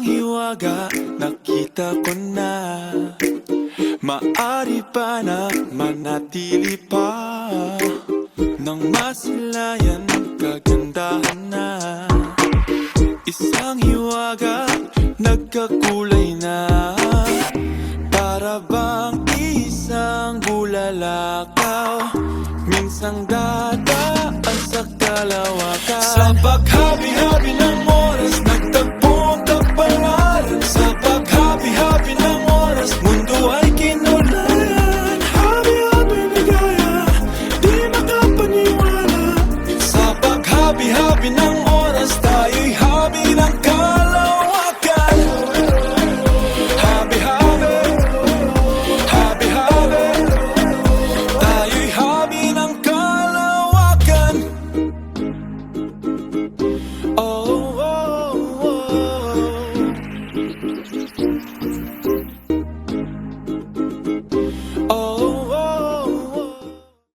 Isang hiwaga, nakita ko na maari pa na manatili pa nang masilayan kagandahan na. Isang hiwaga, nagkakulay na, para bang isang bulalakaw, minsang dadaan sa kalawakaw. Sa paghabi-habi